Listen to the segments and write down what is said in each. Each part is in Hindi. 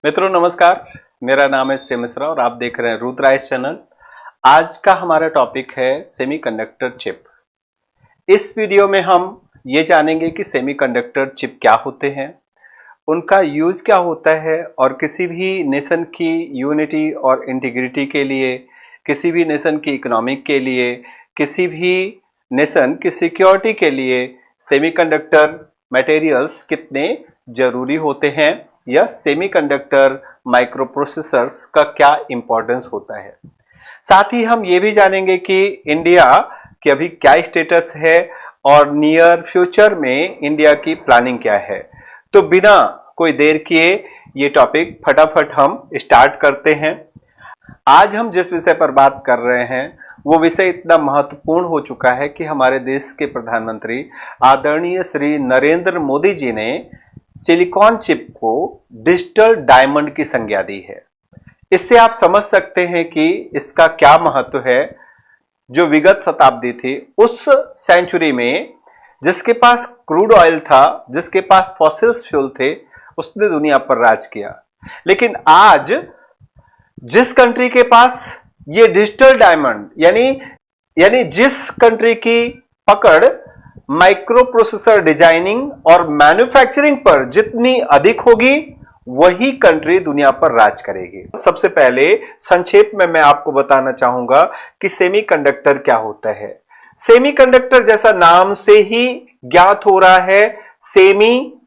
मित्रों नमस्कार, मेरा नाम है श्री मिश्रा और आप देख रहे हैं रुद्राइस चैनल। आज का हमारा टॉपिक है सेमीकंडक्टर चिप। इस वीडियो में हम ये जानेंगे कि सेमीकंडक्टर चिप क्या होते हैं, उनका यूज क्या होता है और किसी भी नेशन की यूनिटी और इंटीग्रिटी के लिए, किसी भी नेशन की इकोनॉमिक के लिए, किसी भी नेशन की सिक्योरिटी के लिए सेमीकंडक्टर मटेरियल्स कितने जरूरी होते हैं या सेमीकंडक्टर माइक्रोप्रोसेसर्स का क्या इंपॉर्टेंस होता है। साथ ही हम ये भी जानेंगे कि इंडिया की अभी क्या स्टेटस है और नियर फ्यूचर में इंडिया की प्लानिंग क्या है। तो बिना कोई देर किए ये टॉपिक फटाफट हम स्टार्ट करते हैं। आज हम जिस विषय पर बात कर रहे हैं वो विषय इतना महत्वपूर्ण हो चुका है कि हमारे देश के प्रधानमंत्री आदरणीय श्री नरेंद्र मोदी जी ने सिलिकॉन चिप को डिजिटल डायमंड की संज्ञा दी है। इससे आप समझ सकते हैं कि इसका क्या महत्व है। जो विगत शताब्दी थी उस सेंचुरी में जिसके पास क्रूड ऑयल था, जिसके पास फॉसिल्स फ्यूल थे, उसने दुनिया पर राज किया। लेकिन आज जिस कंट्री के पास ये डिजिटल डायमंड यानी जिस कंट्री की पकड़ माइक्रो प्रोसेसर डिजाइनिंग और मैन्युफैक्चरिंग पर जितनी अधिक होगी वही कंट्री दुनिया पर राज करेगी। सबसे पहले संक्षेप में मैं आपको बताना चाहूंगा कि सेमीकंडक्टर क्या होता है। सेमीकंडक्टर जैसा नाम से ही ज्ञात हो रहा है, सेमी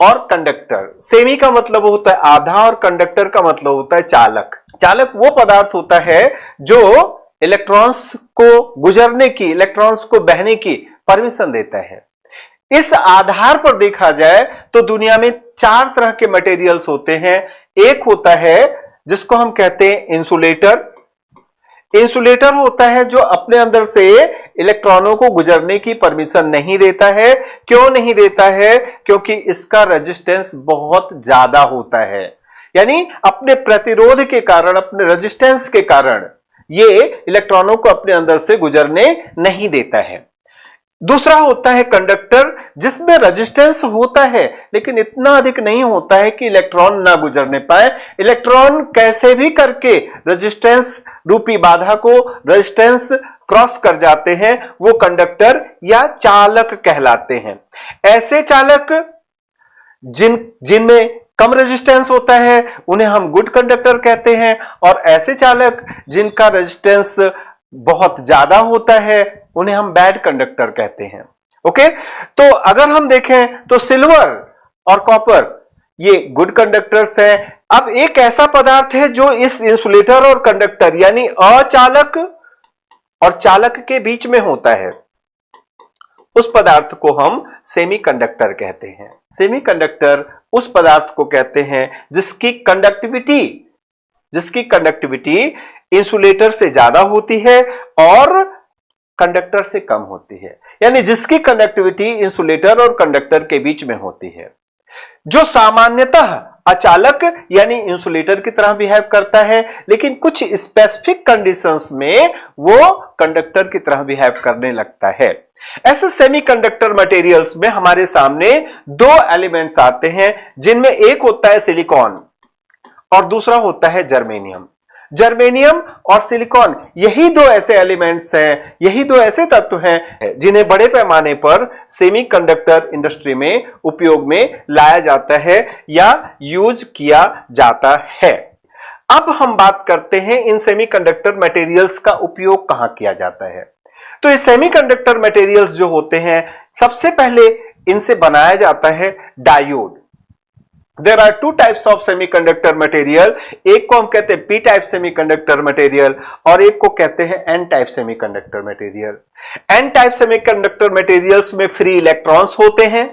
और कंडक्टर। सेमी का मतलब होता है आधा और कंडक्टर का मतलब होता है चालक। चालक वो पदार्थ होता है जो इलेक्ट्रॉन्स को गुजरने की, इलेक्ट्रॉन्स को बहने की परमिशन देता है। इस आधार पर देखा जाए तो दुनिया में 4 तरह के मटेरियल्स होते हैं। एक होता है जिसको हम कहते हैं इंसुलेटर। इंसुलेटर होता है जो अपने अंदर से इलेक्ट्रॉनों को गुजरने की परमिशन नहीं देता है। क्यों नहीं देता है? क्योंकि इसका रेजिस्टेंस बहुत ज्यादा होता है, यानी अपने प्रतिरोध के कारण, अपने रेजिस्टेंस के कारण ये इलेक्ट्रॉनों को अपने अंदर से गुजरने नहीं देता है। दूसरा होता है कंडक्टर, जिसमें रेजिस्टेंस होता है लेकिन इतना अधिक नहीं होता है कि इलेक्ट्रॉन ना गुजरने पाए। इलेक्ट्रॉन कैसे भी करके रेजिस्टेंस रूपी बाधा को, रेजिस्टेंस क्रॉस कर जाते हैं, वो कंडक्टर या चालक कहलाते हैं। ऐसे चालक जिनमें कम रेजिस्टेंस होता है उन्हें हम गुड कंडक्टर कहते हैं, और ऐसे चालक जिनका रेजिस्टेंस बहुत ज्यादा होता है उन्हें हम बैड कंडक्टर कहते हैं। ओके, तो अगर हम देखें तो सिल्वर और कॉपर ये गुड कंडक्टर्स हैं। अब एक ऐसा पदार्थ है जो इस इंसुलेटर और कंडक्टर यानी अचालक और चालक के बीच में होता है, उस पदार्थ को हम सेमीकंडक्टर कहते हैं। सेमीकंडक्टर उस पदार्थ को कहते हैं जिसकी कंडक्टिविटी इंसुलेटर से ज्यादा होती है और कंडक्टर से कम होती है, यानी जिसकी कंडक्टिविटी इंसुलेटर और कंडक्टर के बीच में होती है। जो सामान्यतः अचालक यानी इंसुलेटर की तरह बिहेव करता है, लेकिन कुछ स्पेसिफिक कंडीशंस में वो कंडक्टर की तरह बिहेव करने लगता है। ऐसे सेमीकंडक्टर मटेरियल्स में हमारे सामने 2 एलिमेंट्स आते हैं, जिनमें एक होता है सिलिकॉन और दूसरा होता है जर्मेनियम। जर्मेनियम और सिलिकॉन यही 2 ऐसे एलिमेंट्स हैं, यही 2 ऐसे तत्व हैं जिन्हें बड़े पैमाने पर सेमीकंडक्टर इंडस्ट्री में उपयोग में लाया जाता है या यूज किया जाता है। अब हम बात करते हैं इन सेमीकंडक्टर मटेरियल्स का उपयोग कहां किया जाता है। तो ये सेमीकंडक्टर मटेरियल्स जो होते हैं, सबसे पहले इनसे बनाया जाता है diode. There are 2 types of semiconductor material, एक को हम कहते हैं P type semiconductor material और एक को कहते हैं N type semiconductor material। N type semiconductor materials में फ्री इलेक्ट्रॉन्स होते हैं,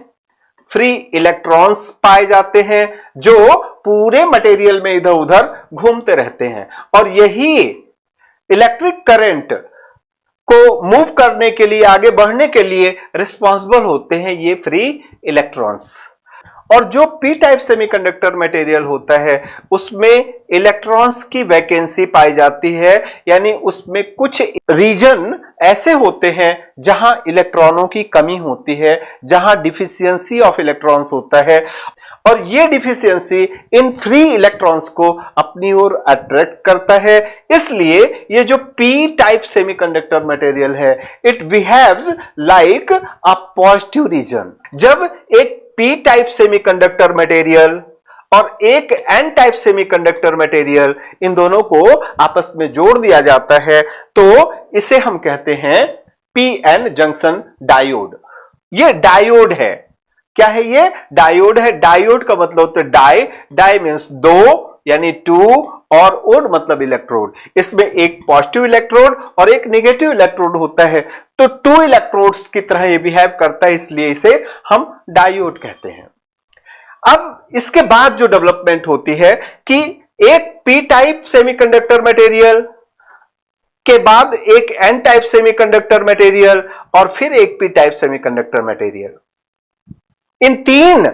फ्री इलेक्ट्रॉन्स पाए जाते हैं जो पूरे मटेरियल में इधर उधर घूमते रहते हैं, और यही इलेक्ट्रिक करंट को मूव करने के लिए, आगे बढ़ने के लिए रिस्पॉन्सिबल होते हैं ये फ्री इलेक्ट्रॉन्स। और जो पी टाइप सेमीकंडक्टर मटेरियल होता है उसमें इलेक्ट्रॉन्स की वैकेंसी पाई जाती है, यानी उसमें कुछ रीजन ऐसे होते हैं जहां इलेक्ट्रॉनों की कमी होती है, जहां डिफिशियंसी ऑफ इलेक्ट्रॉन्स होता है, और ये डिफिशियंसी इन फ्री इलेक्ट्रॉन्स को अपनी ओर अट्रैक्ट करता है। इसलिए ये जो पी टाइप सेमीकंडक्टर मटेरियल है, it behaves like a positive region. जब एक पी टाइप सेमीकंडक्टर मटेरियल और एक एन टाइप सेमीकंडक्टर मटेरियल, इन दोनों को आपस में जोड़ दिया जाता है तो इसे हम कहते हैं पी एन जंक्शन डायोड। ये डायोड है। क्या है ये? डायोड है। डायोड का मतलब होता है डाई, डाई मीन्स दो यानी टू, और ओड मतलब इलेक्ट्रोड। इसमें एक पॉजिटिव इलेक्ट्रोड और एक नेगेटिव इलेक्ट्रोड होता है, तो टू इलेक्ट्रोड्स की तरह ये बिहेव करता है, इसलिए इसे हम डायोड कहते हैं। अब इसके बाद जो डेवलपमेंट होती है कि एक पी टाइप सेमीकंडक्टर मटेरियल के बाद एक एन टाइप सेमीकंडक्टर मटेरियल और फिर एक पी टाइप सेमीकंडक्टर मटेरियल, इन तीन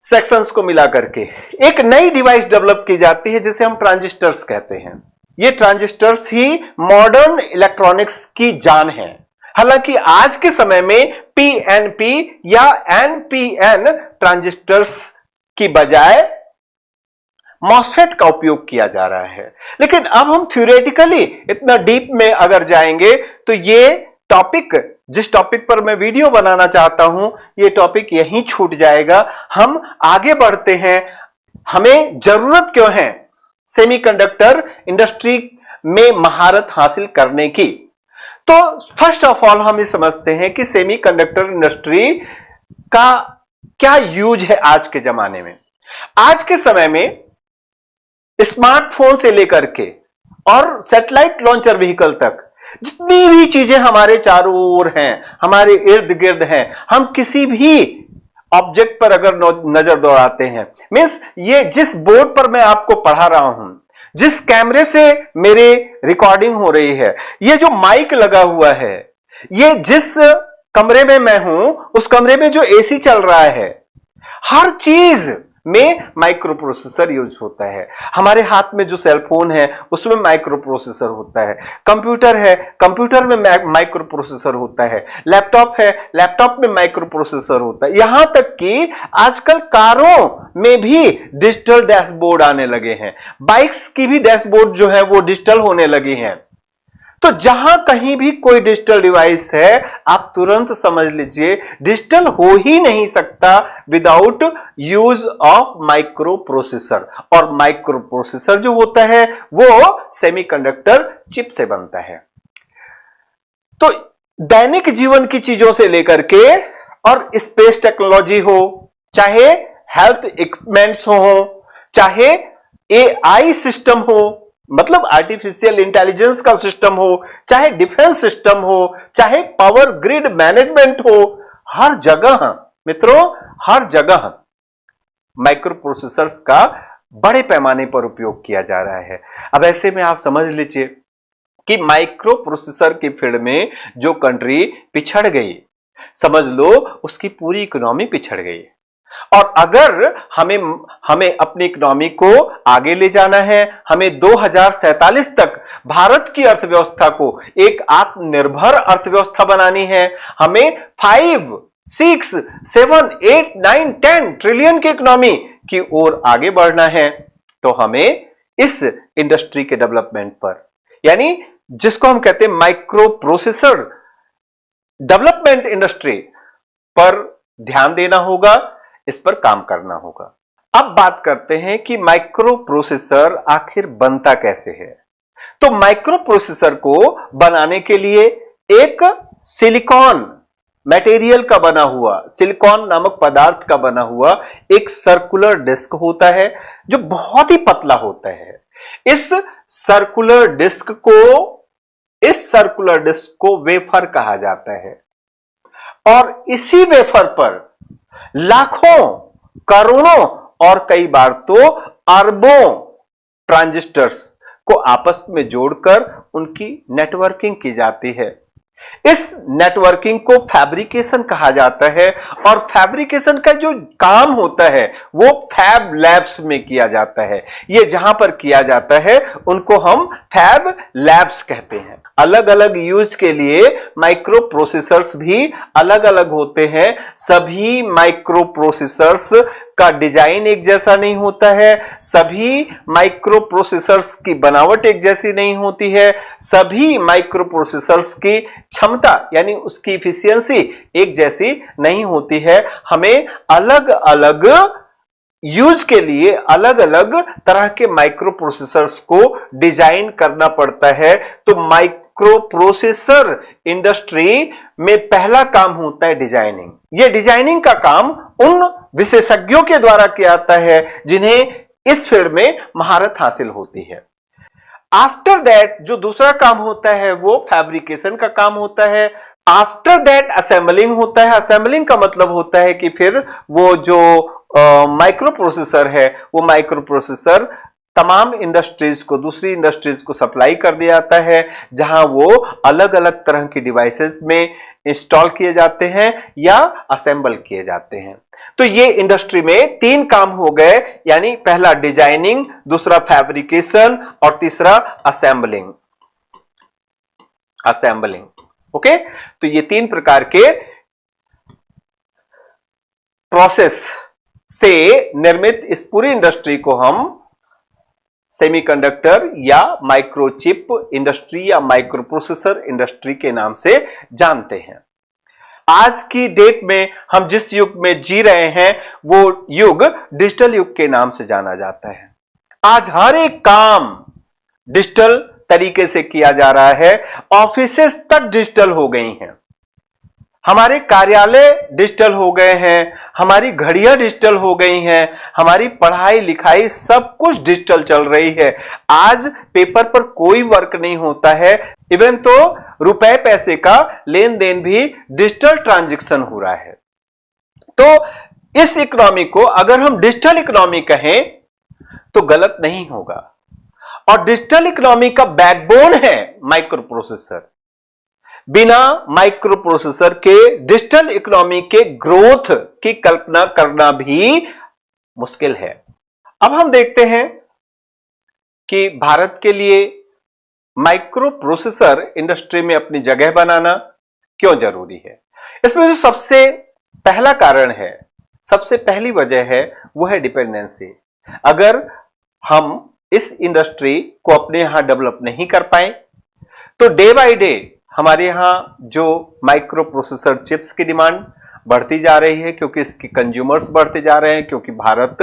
सेक्शंस को मिला करके एक नई डिवाइस डेवलप की जाती है जिसे हम ट्रांजिस्टर्स कहते हैं। ये ट्रांजिस्टर्स ही मॉडर्न इलेक्ट्रॉनिक्स की जान है। हालांकि आज के समय में पीएनपी या एनपीएन ट्रांजिस्टर्स की बजाय मॉसफेट का उपयोग किया जा रहा है। लेकिन अब हम थ्योरेटिकली इतना डीप में अगर जाएंगे तो ये टॉपिक, जिस टॉपिक पर मैं वीडियो बनाना चाहता हूं, ये टॉपिक यहीं छूट जाएगा। हम आगे बढ़ते हैं। हमें जरूरत क्यों है सेमीकंडक्टर इंडस्ट्री में महारत हासिल करने की? तो फर्स्ट ऑफ ऑल हम ये समझते हैं कि सेमीकंडक्टर इंडस्ट्री का क्या यूज है आज के जमाने में। आज के समय में स्मार्टफोन से लेकर के और सैटेलाइट लॉन्चर व्हीकल तक जितनी भी चीजें हमारे चारों ओर हैं, हमारे इर्द गिर्द हैं, हम किसी भी ऑब्जेक्ट पर अगर नजर दौड़ाते हैं, मींस ये जिस बोर्ड पर मैं आपको पढ़ा रहा हूं, जिस कैमरे से मेरे रिकॉर्डिंग हो रही है, ये जो माइक लगा हुआ है, ये जिस कमरे में मैं हूं उस कमरे में जो एसी चल रहा है, हर चीज में माइक्रो प्रोसेसर यूज होता है। हमारे हाथ में जो सेल फोन है उसमें माइक्रो प्रोसेसर होता है, कंप्यूटर है, कंप्यूटर में माइक्रो प्रोसेसर होता है, लैपटॉप है, लैपटॉप में माइक्रो प्रोसेसर होता है। यहां तक कि आजकल कारों में भी डिजिटल डैशबोर्ड आने लगे हैं, बाइक्स की भी डैशबोर्ड जो है वो डिजिटल होने लगी हैं। तो जहां कहीं भी कोई डिजिटल डिवाइस है, आप तुरंत समझ लीजिए डिजिटल हो ही नहीं सकता without use of micro processor. और माइक्रो प्रोसेसर जो होता है वो सेमीकंडक्टर चिप से बनता है। तो दैनिक जीवन की चीजों से लेकर के और स्पेस टेक्नोलॉजी हो, चाहे हेल्थ इक्विपमेंट्स हो, चाहे एआई सिस्टम हो, मतलब आर्टिफिशियल इंटेलिजेंस का सिस्टम हो, चाहे डिफेंस सिस्टम हो, चाहे पावर ग्रिड मैनेजमेंट हो, हर जगह मित्रों, हर जगह माइक्रो प्रोसेसर्स का बड़े पैमाने पर उपयोग किया जा रहा है। अब ऐसे में आप समझ लीजिए कि माइक्रो प्रोसेसर की फील्ड में जो कंट्री पिछड़ गई, समझ लो उसकी पूरी इकोनॉमी पिछड़ गई। और अगर हमें अपनी इकोनॉमी को आगे ले जाना है, हमें 2047 तक भारत की अर्थव्यवस्था को एक आत्मनिर्भर अर्थव्यवस्था बनानी है, हमें 5, 6, 7, 8, 9, 10 ट्रिलियन की इकोनॉमी की ओर आगे बढ़ना है, तो हमें इस इंडस्ट्री के डेवलपमेंट पर, यानी जिसको हम कहते हैं माइक्रो प्रोसेसर डेवलपमेंट इंडस्ट्री पर ध्यान देना होगा, इस पर काम करना होगा। अब बात करते हैं कि माइक्रो प्रोसेसर आखिर बनता कैसे है। तो माइक्रो प्रोसेसर को बनाने के लिए एक सिलिकॉन मटेरियल का बना हुआ, सिलिकॉन नामक पदार्थ का बना हुआ एक सर्कुलर डिस्क होता है जो बहुत ही पतला होता है। इस सर्कुलर डिस्क को वेफर कहा जाता है और इसी वेफर पर लाखों, करोड़ों और कई बार तो अरबों ट्रांजिस्टर्स को आपस में जोड़कर उनकी नेटवर्किंग की जाती है। इस नेटवर्किंग को फैब्रिकेशन कहा जाता है और फैब्रिकेशन का जो काम होता है वो फैब लैब्स में किया जाता है। ये जहां पर किया जाता है उनको हम फैब लैब्स कहते हैं। अलग अलग यूज के लिए माइक्रो प्रोसेसर्स भी अलग अलग होते हैं। सभी माइक्रो प्रोसेसर्स का डिजाइन एक जैसा नहीं होता है, सभी माइक्रो प्रोसेसर्स की बनावट एक जैसी नहीं होती है, सभी माइक्रो प्रोसेसर्स की क्षमता यानी उसकी इफिशियंसी एक जैसी नहीं होती है। हमें अलग अलग यूज के लिए अलग अलग तरह के माइक्रो प्रोसेसर्स को डिजाइन करना पड़ता है। तो माइक्रो प्रोसेसर इंडस्ट्री में पहला काम होता है डिजाइनिंग। यह डिजाइनिंग का काम उन विशेषज्ञों के द्वारा किया जाता है जिन्हें इस फील्ड में महारत हासिल होती है। आफ्टर दैट जो दूसरा काम होता है वो फैब्रिकेशन का काम होता है। आफ्टर दैट असेंबलिंग होता है। असेंबलिंग का मतलब होता है कि फिर वो जो माइक्रो प्रोसेसर है वो माइक्रो प्रोसेसर तमाम इंडस्ट्रीज को, दूसरी इंडस्ट्रीज को सप्लाई कर दिया जाता है, जहां वो अलग अलग तरह की डिवाइसेस में इंस्टॉल किए जाते हैं या असेंबल किए जाते हैं। तो ये इंडस्ट्री में तीन काम हो गए, यानी पहला डिजाइनिंग, दूसरा फैब्रिकेशन और तीसरा असेंबलिंग। ओके, तो ये तीन प्रकार के प्रोसेस से निर्मित इस पूरी इंडस्ट्री को हम सेमीकंडक्टर या माइक्रोचिप इंडस्ट्री या माइक्रो प्रोसेसर इंडस्ट्री के नाम से जानते हैं। आज की डेट में हम जिस युग में जी रहे हैं वो युग डिजिटल युग के नाम से जाना जाता है। आज हर एक काम डिजिटल तरीके से किया जा रहा है। ऑफिसेस तक डिजिटल हो गई हैं, हमारे कार्यालय डिजिटल हो गए हैं, हमारी घड़ियां डिजिटल हो गई हैं, हमारी पढ़ाई लिखाई सब कुछ डिजिटल चल रही है। आज पेपर पर कोई वर्क नहीं होता है। इवन तो रुपए पैसे का लेन देन भी डिजिटल ट्रांजैक्शन हो रहा है। तो इस इकोनॉमी को अगर हम डिजिटल इकोनॉमी कहें तो गलत नहीं होगा। और डिजिटल इकोनॉमी का बैकबोन है माइक्रो प्रोसेसर। बिना माइक्रो प्रोसेसर के डिजिटल इकोनॉमी के ग्रोथ की कल्पना करना भी मुश्किल है। अब हम देखते हैं कि भारत के लिए माइक्रो प्रोसेसर इंडस्ट्री में अपनी जगह बनाना क्यों जरूरी है। इसमें जो सबसे पहला कारण है, सबसे पहली वजह है, वो है डिपेंडेंसी। अगर हम इस इंडस्ट्री को अपने यहां डेवलप नहीं कर पाए तो डे बाय डे हमारे यहां जो माइक्रो प्रोसेसर चिप्स की डिमांड बढ़ती जा रही है, क्योंकि इसके कंज्यूमर्स बढ़ते जा रहे हैं, क्योंकि भारत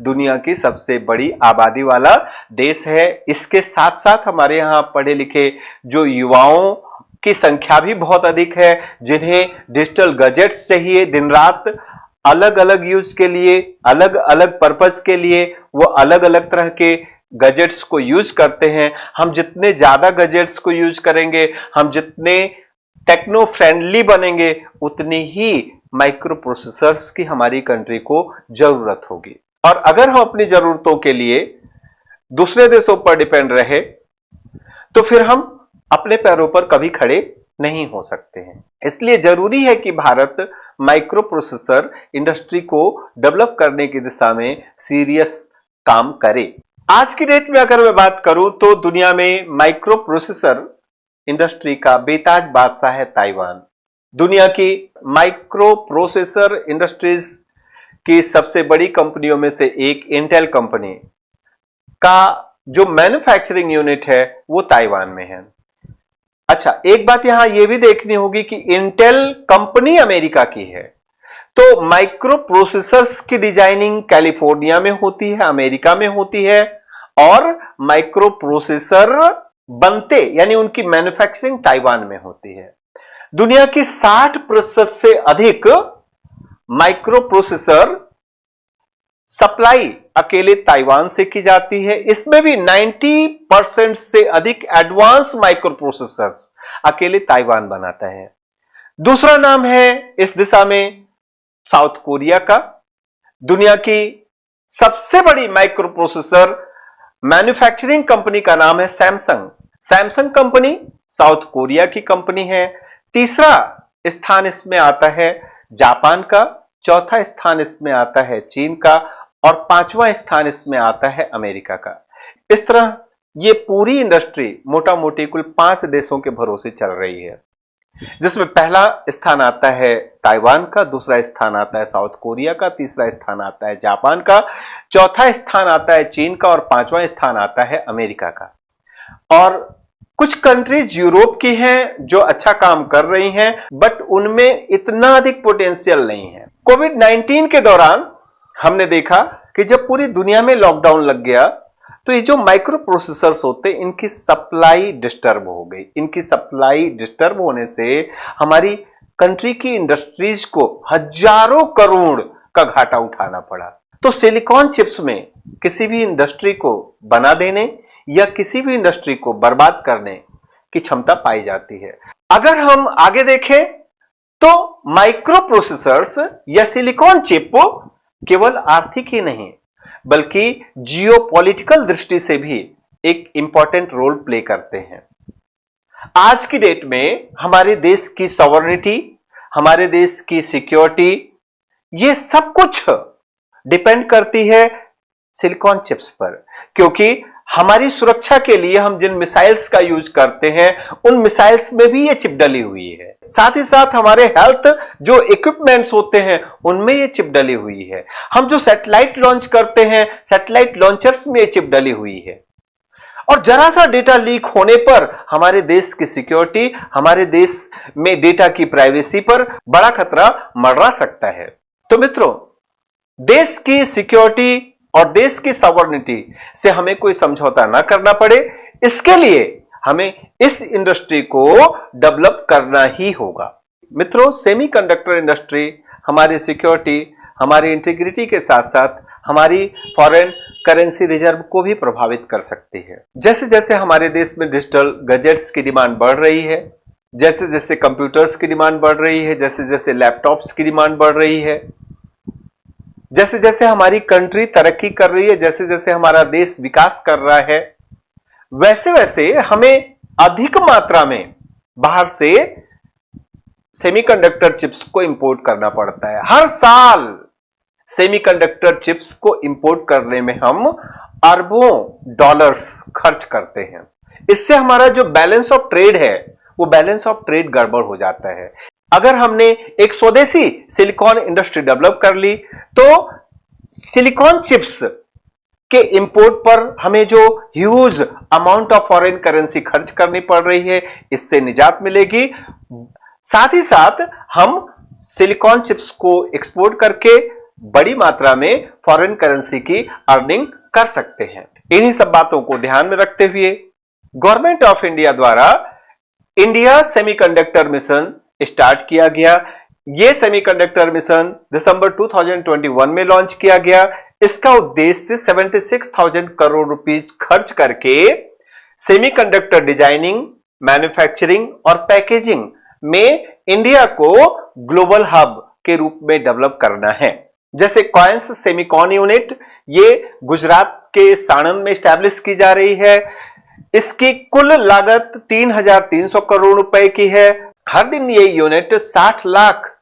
दुनिया की सबसे बड़ी आबादी वाला देश है। इसके साथ साथ हमारे यहां पढ़े लिखे जो युवाओं की संख्या भी बहुत अधिक है, जिन्हें डिजिटल गैजेट्स चाहिए दिन रात, अलग अलग यूज के लिए, अलग अलग पर्पस के लिए वो अलग अलग तरह के गैजेट्स को यूज करते हैं। हम जितने ज्यादा गैजेट्स को यूज करेंगे, हम जितने टेक्नो फ्रेंडली बनेंगे, उतनी ही माइक्रो प्रोसेसर्स की हमारी कंट्री को जरूरत होगी। और अगर हम अपनी जरूरतों के लिए दूसरे देशों पर डिपेंड रहे तो फिर हम अपने पैरों पर कभी खड़े नहीं हो सकते हैं। इसलिए जरूरी है कि भारत माइक्रो प्रोसेसर इंडस्ट्री को डेवलप करने की दिशा में सीरियस काम करे। आज की डेट में अगर मैं बात करूं तो दुनिया में माइक्रो प्रोसेसर इंडस्ट्री का बेताज बादशाह है ताइवान। दुनिया की माइक्रो प्रोसेसर इंडस्ट्रीज की सबसे बड़ी कंपनियों में से एक इंटेल कंपनी का जो मैन्युफैक्चरिंग यूनिट है वो ताइवान में है। अच्छा, एक बात यहां यह भी देखनी होगी कि इंटेल कंपनी अमेरिका की है, तो माइक्रो प्रोसेसर्स की डिजाइनिंग कैलिफोर्निया में होती है, अमेरिका में होती है, और माइक्रो प्रोसेसर बनते यानी उनकी मैन्युफैक्चरिंग ताइवान में होती है। दुनिया की 60% से अधिक माइक्रो प्रोसेसर सप्लाई अकेले ताइवान से की जाती है। इसमें भी 90% से अधिक एडवांस माइक्रो प्रोसेसर्स अकेले ताइवान बनाता है। दूसरा नाम है इस दिशा में साउथ कोरिया का। दुनिया की सबसे बड़ी माइक्रो प्रोसेसर मैन्युफैक्चरिंग कंपनी का नाम है Samsung. Samsung company south Korea की कंपनी है। तीसरा स्थान इसमें आता है जापान का, चौथा स्थान इसमें आता है चीन का और पांचवा स्थान इसमें आता है अमेरिका का। इस तरह ये पूरी इंडस्ट्री मोटा मोटी कुल 5 देशों के भरोसे चल रही है, जिसमें पहला स्थान आता है ताइवान का, दूसरा स्थान आता है साउथ कोरिया का, तीसरा स्थान आता है जापान का, चौथा स्थान आता है चीन का और पांचवा स्थान आता है अमेरिका का। और कुछ कंट्रीज यूरोप की हैं जो अच्छा काम कर रही हैं, बट उनमें इतना अधिक पोटेंशियल नहीं है। कोविड-19 के दौरान हमने देखा कि जब पूरी दुनिया में लॉकडाउन लग गया तो ये जो माइक्रो प्रोसेसर्स होते इनकी सप्लाई डिस्टर्ब हो गई। इनकी सप्लाई डिस्टर्ब होने से हमारी कंट्री की इंडस्ट्रीज को हजारों करोड़ का घाटा उठाना पड़ा। तो सिलिकॉन चिप्स में किसी भी इंडस्ट्री को बना देने या किसी भी इंडस्ट्री को बर्बाद करने की क्षमता पाई जाती है। अगर हम आगे देखें तो माइक्रो प्रोसेसर्स या सिलिकॉन चिप केवल आर्थिक ही नहीं बल्कि जियोपॉलिटिकल दृष्टि से भी एक इंपॉर्टेंट रोल प्ले करते हैं। आज की डेट में हमारे देश की सॉवरेनिटी, हमारे देश की सिक्योरिटी, ये सब कुछ डिपेंड करती है सिलिकॉन चिप्स पर, क्योंकि हमारी सुरक्षा के लिए हम जिन मिसाइल्स का यूज करते हैं उन मिसाइल्स में भी ये चिप डली हुई है। साथ ही साथ हमारे हेल्थ जो इक्विपमेंट्स होते हैं उनमें ये चिप डली हुई है। हम जो सैटेलाइट लॉन्च करते हैं सैटेलाइट लॉन्चर्स में ये चिप डली हुई है। और जरा सा डेटा लीक होने पर हमारे देश की सिक्योरिटी, हमारे देश में डेटा की प्राइवेसी पर बड़ा खतरा मंडरा सकता है। तो मित्रों, देश की सिक्योरिटी और देश की सॉवरेनिटी से हमें कोई समझौता ना करना पड़े, इसके लिए हमें इस इंडस्ट्री को डेवलप करना ही होगा। मित्रों, सेमीकंडक्टर इंडस्ट्री हमारी सिक्योरिटी, हमारी इंटीग्रिटी के साथ साथ हमारी फॉरेन करेंसी रिजर्व को भी प्रभावित कर सकती है। जैसे जैसे हमारे देश में डिजिटल गैजेट्स की डिमांड बढ़ रही है, जैसे जैसे कंप्यूटर्स की डिमांड बढ़ रही है, जैसे जैसे लैपटॉप्स की डिमांड बढ़ रही है, जैसे जैसे हमारी कंट्री तरक्की कर रही है, जैसे जैसे हमारा देश विकास कर रहा है, वैसे वैसे हमें अधिक मात्रा में बाहर से सेमीकंडक्टर चिप्स को इंपोर्ट करना पड़ता है। हर साल सेमीकंडक्टर चिप्स को इंपोर्ट करने में हम अरबों डॉलर्स खर्च करते हैं। इससे हमारा जो बैलेंस ऑफ ट्रेड है वो बैलेंस ऑफ ट्रेड गड़बड़ हो जाता है। अगर हमने एक स्वदेशी सिलिकॉन इंडस्ट्री डेवलप कर ली तो सिलिकॉन चिप्स के इंपोर्ट पर हमें जो huge amount of foreign currency खर्च करनी पड़ रही है, इससे निजात मिलेगी। साथ ही साथ हम सिलिकॉन चिप्स को एक्सपोर्ट करके बड़ी मात्रा में फॉरेन करेंसी की अर्निंग कर सकते हैं। इन्हीं सब बातों को ध्यान में रखते हुए गवर्नमेंट ऑफ इंडिया द्वारा इंडिया सेमीकंडक्टर मिशन स्टार्ट किया गया। यह सेमीकंडक्टर मिशन दिसंबर 2021 में लॉन्च किया गया। इसका उद्देश्य 76,000 करोड़ रुपीस खर्च करके सेमीकंडक्टर डिजाइनिंग, मैन्युफैक्चरिंग और पैकेजिंग में इंडिया को ग्लोबल हब के रूप में डेवलप करना है। जैसे क्वाइंस सेमीकॉन यूनिट, ये गुजरात के साणंद में स्टैब्लिश की जा रही है। इसकी कुल लागत 3,300 करोड़ रुपए की है। हर दिन ये यूनिट 60 लाख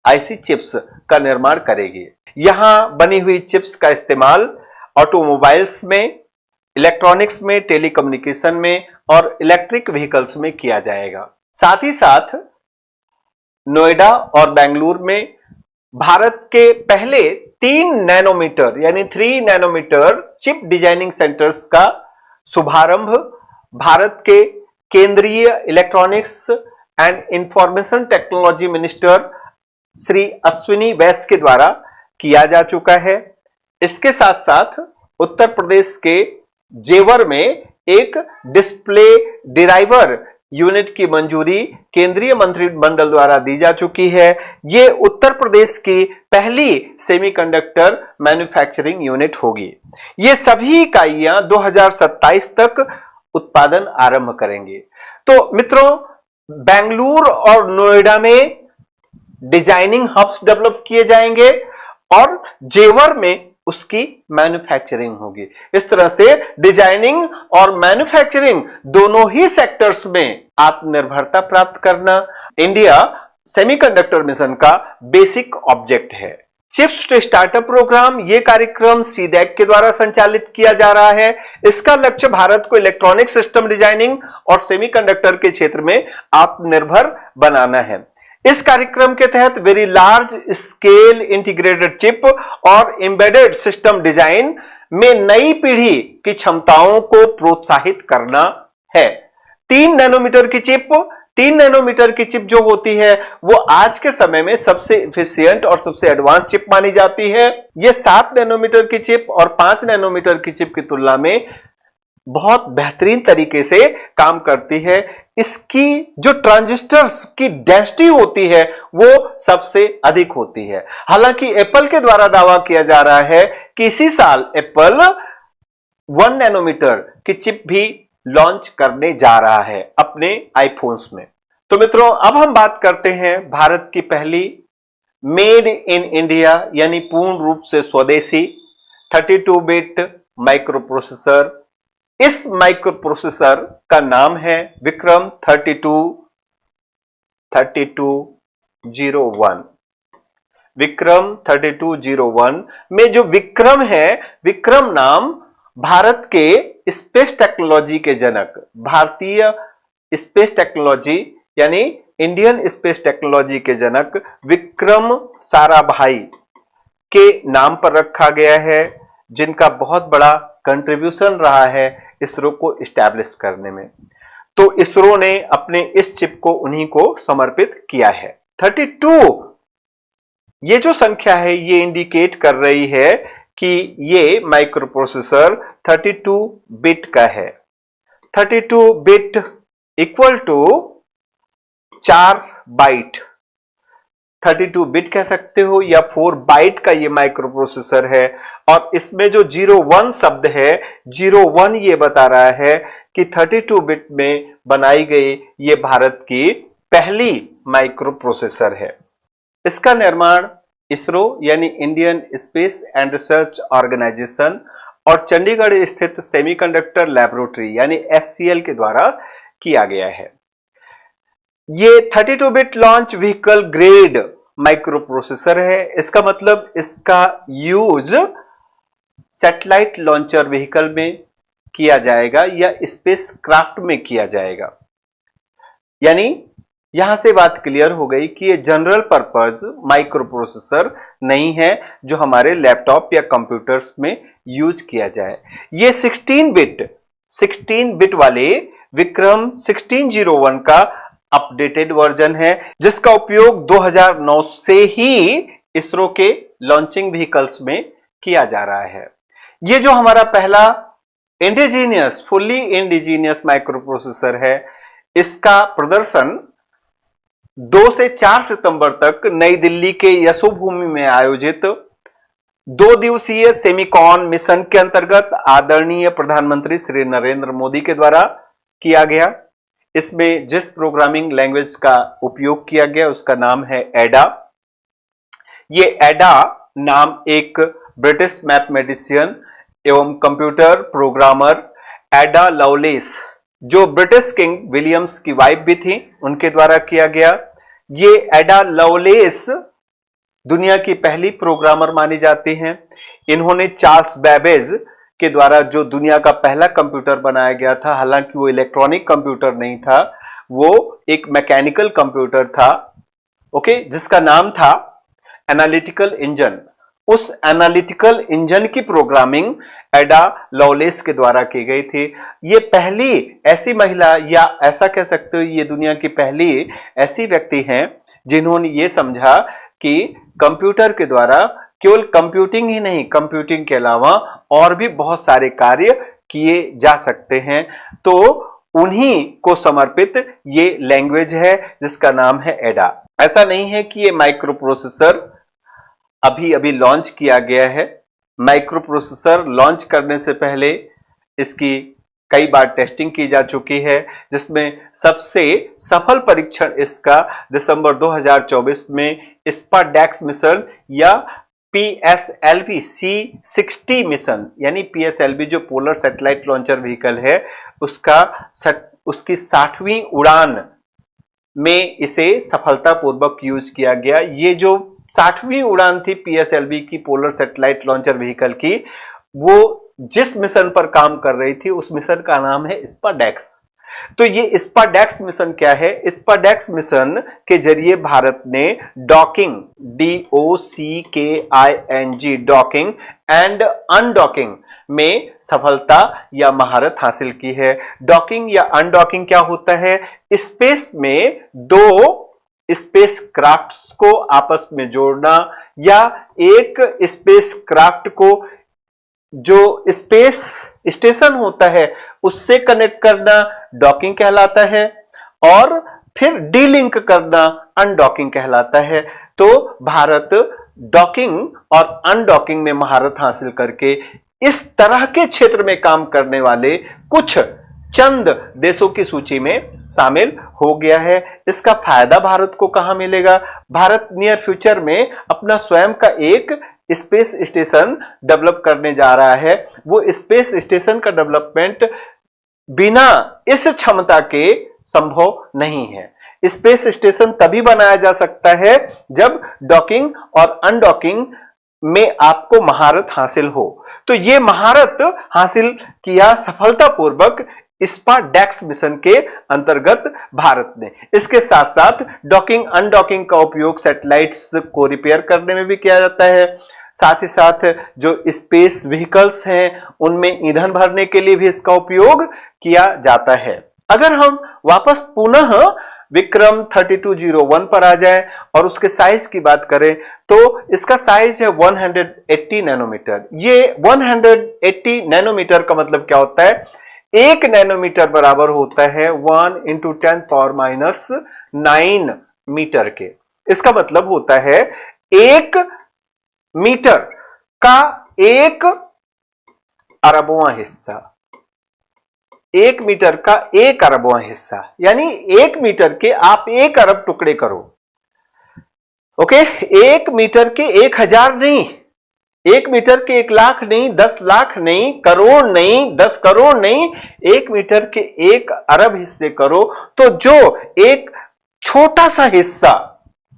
आईसी चिप्स का निर्माण करेगी। यहां बनी हुई चिप्स का इस्तेमाल ऑटोमोबाइल्स में, इलेक्ट्रॉनिक्स में, टेलीकम्युनिकेशन में और इलेक्ट्रिक व्हीकल्स में किया जाएगा। साथ ही साथ नोएडा और बेंगलुरु में भारत के पहले 3 नैनोमीटर यानी 3 नैनोमीटर चिप डिजाइनिंग सेंटर्स का शुभारंभ भारत के केंद्रीय electronics and information technology minister Shri Ashwini वैस के द्वारा किया जा चुका है। इसके साथ साथ उत्तर प्रदेश के जेवर में एक डिस्प्ले डिराइवर यूनिट की मंजूरी केंद्रीय मंत्रिमंडल द्वारा दी जा चुकी है। यह उत्तर प्रदेश की पहली सेमीकंडक्टर मैन्युफैक्चरिंग यूनिट होगी। ये सभी इकाइयां 2027 तक उत्पादन आरंभ करेंगे। तो मित्रों, बेंगलुरु और नोएडा में डिजाइनिंग हब्स डेवलप किए जाएंगे और जेवर में उसकी मैन्युफैक्चरिंग होगी। इस तरह से डिजाइनिंग और मैन्युफैक्चरिंग दोनों ही सेक्टर्स में आत्मनिर्भरता प्राप्त करना इंडिया सेमीकंडक्टर मिशन का बेसिक ऑब्जेक्ट है। चिप्स टू स्टार्टअप प्रोग्राम, ये कार्यक्रम सीडैक के द्वारा संचालित किया जा रहा है। इसका लक्ष्य भारत को इलेक्ट्रॉनिक सिस्टम डिजाइनिंग और सेमीकंडक्टर के क्षेत्र में आत्मनिर्भर बनाना है। इस कार्यक्रम के तहत very large scale integrated chip और एम्बेडेड सिस्टम डिजाइन में नई पीढ़ी की क्षमताओं को प्रोत्साहित करना है। 3 नैनोमीटर की चिप, 3 नैनोमीटर की चिप जो होती है वो आज के समय में सबसे इफिशियंट और सबसे एडवांस चिप मानी जाती है। ये 7 नैनोमीटर की चिप और 5 नैनोमीटर की चिप की तुलना में बहुत बेहतरीन तरीके से काम करती है। इसकी जो ट्रांजिस्टर्स की डेंसिटी होती है वो सबसे अधिक होती है। हालांकि एप्पल के द्वारा दावा किया जा रहा है कि इसी साल एप्पल 1 नैनोमीटर की चिप भी लॉन्च करने जा रहा है अपने आईफोन्स में। तो मित्रों, अब हम बात करते हैं भारत की पहली मेड इन इंडिया यानी पूर्ण रूप से स्वदेशी 32 बिट माइक्रो प्रोसेसर। इस माइक्रो प्रोसेसर का नाम है विक्रम 3201। विक्रम 3201 में जो विक्रम है, विक्रम नाम भारत के स्पेस टेक्नोलॉजी के जनक, भारतीय स्पेस टेक्नोलॉजी यानी इंडियन स्पेस टेक्नोलॉजी के जनक विक्रम साराभाई के नाम पर रखा गया है, जिनका बहुत बड़ा कंट्रीब्यूशन रहा है इसरो को इस्टेब्लिश करने में। तो इसरो ने अपने इस चिप को उन्हीं को समर्पित किया है। 32 ये जो संख्या है ये इंडिकेट कर रही है कि ये माइक्रो प्रोसेसर 32 बिट का है। 32 bit equal to 4 byte, 32 bit कह सकते हो या 4 बाइट का ये माइक्रो प्रोसेसर है। और इसमें जो 01 शब्द है, 01 ये बता रहा है कि 32 बिट में बनाई गई ये भारत की पहली माइक्रो प्रोसेसर है। इसका निर्माण इसरो यानी Indian space and research organisation और चंडीगढ़ स्थित सेमीकंडक्टर लैबोरेटरी यानी SCL के द्वारा किया गया है। ये 32 bit launch vehicle grade micro processor है। इसका मतलब इसका यूज सैटेलाइट लॉन्चर व्हीकल में किया जाएगा या स्पेस क्राफ्ट में किया जाएगा। यानी यहां से बात क्लियर हो गई कि ये जनरल पर्पस माइक्रो प्रोसेसर नहीं है जो हमारे लैपटॉप या कंप्यूटर्स में यूज किया जाए। ये 16 बिट वाले विक्रम 1601 का अपडेटेड वर्जन है, जिसका उपयोग 2009 से ही इसरो के लॉन्चिंग व्हीकल्स में किया जा रहा है। ये जो हमारा पहला indigenous, fully indigenous micro processor है, इसका प्रदर्शन 2 से 4 सितंबर तक नई दिल्ली के यशोभूमि में आयोजित 2 दिवसीय सेमीकॉन मिशन के अंतर्गत आदरणीय प्रधानमंत्री श्री नरेंद्र मोदी के द्वारा किया गया। इसमें जिस प्रोग्रामिंग लैंग्वेज का उपयोग किया गया उसका नाम है एडा। ये एडा नाम एक ब्रिटिश मैथमेटिशियन एवं कंप्यूटर प्रोग्रामर एडा लवलेस, जो ब्रिटिश किंग विलियम्स की वाइफ भी थी, उनके द्वारा किया गया। ये एडा लवलेस दुनिया की पहली प्रोग्रामर मानी जाती हैं। इन्होंने चार्ल्स बैबेज के द्वारा जो दुनिया का पहला कंप्यूटर बनाया गया था, हालांकि वो इलेक्ट्रॉनिक कंप्यूटर नहीं था, वो एक मैकेनिकल कंप्यूटर था, ओके, जिसका नाम था एनालिटिकल इंजन। उस एनालिटिकल इंजन की प्रोग्रामिंग एडा लवलेस के द्वारा की गई थी। ये पहली ऐसी महिला या ऐसा कह सकते हो ये दुनिया की पहली ऐसी व्यक्ति हैं जिन्होंने ये समझा कि कंप्यूटर के द्वारा केवल कंप्यूटिंग ही नहीं, कंप्यूटिंग के अलावा और भी बहुत सारे कार्य किए जा सकते हैं। तो उन्हीं को समर्पित ये लैंग्वेज है जिसका नाम है एडा। ऐसा नहीं है कि ये माइक्रो प्रोसेसर अभी अभी लॉन्च किया गया है। माइक्रो प्रोसेसर लॉन्च करने से पहले इसकी कई बार टेस्टिंग की जा चुकी है, जिसमें सबसे सफल परीक्षण इसका दिसंबर 2024 में स्पाडेक्स मिशन या PSLV C60 मिशन यानी PSLV जो पोलर सैटेलाइट लॉन्चर व्हीकल है उसकी 60वीं उड़ान में इसे सफलतापूर्वक यूज किया गया। ये जो 60वीं उड़ान थी PSLV की पोलर सैटेलाइट लॉन्चर व्हीकल की, वो जिस मिशन पर काम कर रही थी उस मिशन का नाम है स्पाडेक्स। तो ये स्पाडेक्स मिशन क्या है? स्पाडेक्स मिशन के जरिए भारत ने docking DOCKING docking and undocking में सफलता या महारत हासिल की है। डॉकिंग या अनडॉकिंग क्या होता है? स्पेस में दो स्पेस क्राफ्ट को आपस में जोड़ना या एक स्पेस क्राफ्ट को जो स्पेस स्टेशन होता है उससे कनेक्ट करना डॉकिंग कहलाता है, और फिर डीलिंक करना अनडॉकिंग कहलाता है। तो भारत डॉकिंग और अनडॉकिंग में महारत हासिल करके इस तरह के क्षेत्र में काम करने वाले कुछ चंद देशों की सूची में शामिल हो गया है। इसका फायदा भारत को कहां मिलेगा? भारत नियर फ्यूचर में अपना स्वयं का एक स्पेस स्टेशन डेवलप करने जा रहा है। वो स्पेस स्टेशन का डेवलपमेंट बिना इस क्षमता के संभव नहीं है। स्पेस स्टेशन तभी बनाया जा सकता है जब डॉकिंग और अनडॉकिंग में आपको महारत हासिल हो। तो ये महारत हासिल किया सफलतापूर्वक स्पाडेक्स मिशन के अंतर्गत भारत ने। इसके साथ साथ डॉकिंग अनडॉकिंग का उपयोग सैटेलाइट्स को रिपेयर करने में भी किया जाता है। साथ ही साथ जो स्पेस व्हीकल्स हैं उनमें ईंधन भरने के लिए भी इसका उपयोग किया जाता है। अगर हम वापस पुनः विक्रम 3201 पर आ जाए और उसके साइज की बात करें तो इसका साइज है 180 नैनोमीटर। ये 180 नैनोमीटर का मतलब क्या होता है? 1 नैनोमीटर बराबर होता है 1 × 10⁻⁹ मीटर के। इसका मतलब होता है 1 मीटर का 1 अरबवां हिस्सा, 1 मीटर का 1 अरबवां हिस्सा, यानी 1 मीटर के आप 1 अरब टुकड़े करो। ओके, 1 मीटर के 1000 नहीं, 1 मीटर के 1 लाख नहीं, 10 लाख नहीं, करोड़ नहीं, 10 करोड़ नहीं, 1 मीटर के 1 अरब हिस्से करो तो जो एक छोटा सा हिस्सा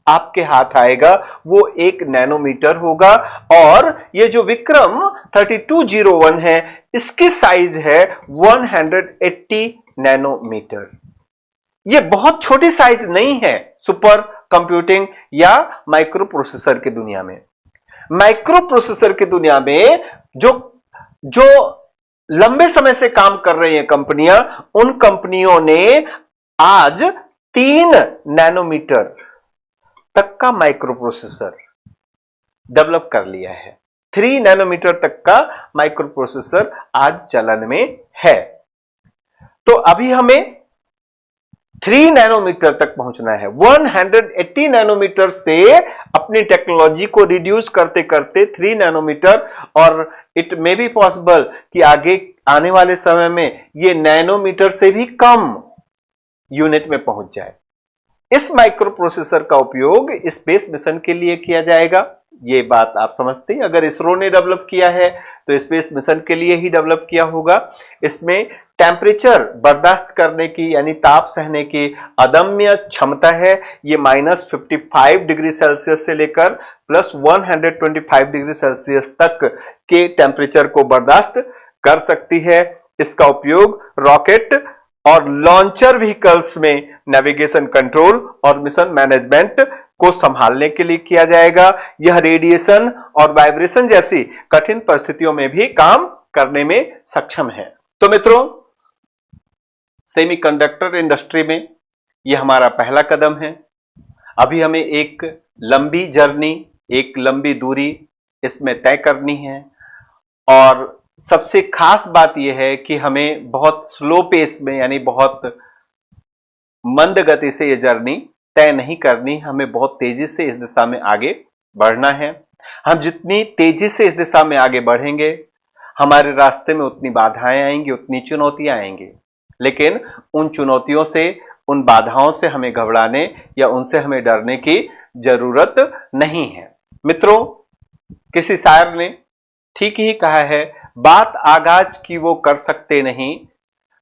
आपके हाथ आएगा वो 1 नैनोमीटर होगा। और ये जो विक्रम 3201 है इसकी साइज है 180 नैनोमीटर। ये बहुत छोटी साइज नहीं है सुपर कंप्यूटिंग या माइक्रो प्रोसेसर की दुनिया में। माइक्रो प्रोसेसर की दुनिया में जो लंबे समय से काम कर रही हैं कंपनियां, उन कंपनियों ने आज 3 नैनोमीटर तक का माइक्रो प्रोसेसर डेवलप कर लिया है। 3 नैनोमीटर तक का माइक्रो प्रोसेसर आज चलन में है। तो अभी हमें 3 नैनोमीटर तक पहुंचना है। 180 नैनोमीटर से अपनी टेक्नोलॉजी को रिड्यूस करते करते 3 नैनोमीटर, और इट मे बी पॉसिबल कि आगे आने वाले समय में ये नैनोमीटर से भी कम यूनिट में पहुंच जाए। इस माइक्रो प्रोसेसर का उपयोग स्पेस मिशन के लिए किया जाएगा। ये बात आप समझते हैं। अगर इसरो ने डेवलप किया है तो स्पेस मिशन के लिए ही डेवलप किया होगा। इसमें टेम्परेचर बर्दाश्त करने की यानी ताप सहने की अदम्य क्षमता है। ये -55 डिग्री सेल्सियस से लेकर +125 डिग्री सेल्सियस तक के टेम्परेचर को बर्दाश्त कर सकती है। इसका उपयोग रॉकेट और लॉन्चर व्हीकल्स में नेविगेशन कंट्रोल और मिशन मैनेजमेंट को संभालने के लिए किया जाएगा। यह रेडिएशन और वाइब्रेशन जैसी कठिन परिस्थितियों में भी काम करने में सक्षम है। तो मित्रों, सेमीकंडक्टर इंडस्ट्री में यह हमारा पहला कदम है। अभी हमें एक लंबी जर्नी, एक लंबी दूरी इसमें तय करनी है, और सबसे खास बात यह है कि हमें बहुत स्लो पेस में यानी बहुत मंद गति से यह जर्नी तय नहीं करनी, हमें बहुत तेजी से इस दिशा में आगे बढ़ना है। हम जितनी तेजी से इस दिशा में आगे बढ़ेंगे हमारे रास्ते में उतनी बाधाएं आएंगी, उतनी चुनौतियां आएंगी, लेकिन उन चुनौतियों से, उन बाधाओं से हमें घबराने या उनसे हमें डरने की जरूरत नहीं है। मित्रों, किसी शायर ने ठीक ही कहा है, बात आगाज की वो कर सकते नहीं,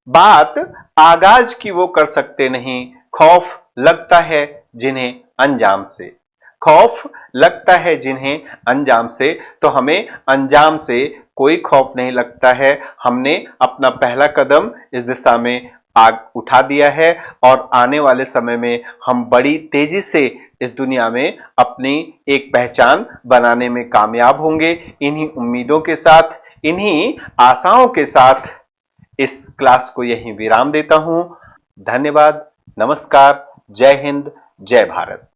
बात आगाज की वो कर सकते नहीं, खौफ लगता है जिन्हें अंजाम से, खौफ लगता है जिन्हें अंजाम से। तो हमें अंजाम से कोई खौफ नहीं लगता है। हमने अपना पहला कदम इस दिशा में आग उठा दिया है और आने वाले समय में हम बड़ी तेजी से इस दुनिया में अपनी एक पहचान बनाने में कामयाब होंगे। इन्हीं उम्मीदों के साथ, इन्हीं आशाओं के साथ इस क्लास को यहीं विराम देता हूं। धन्यवाद, नमस्कार, जय हिंद, जय भारत।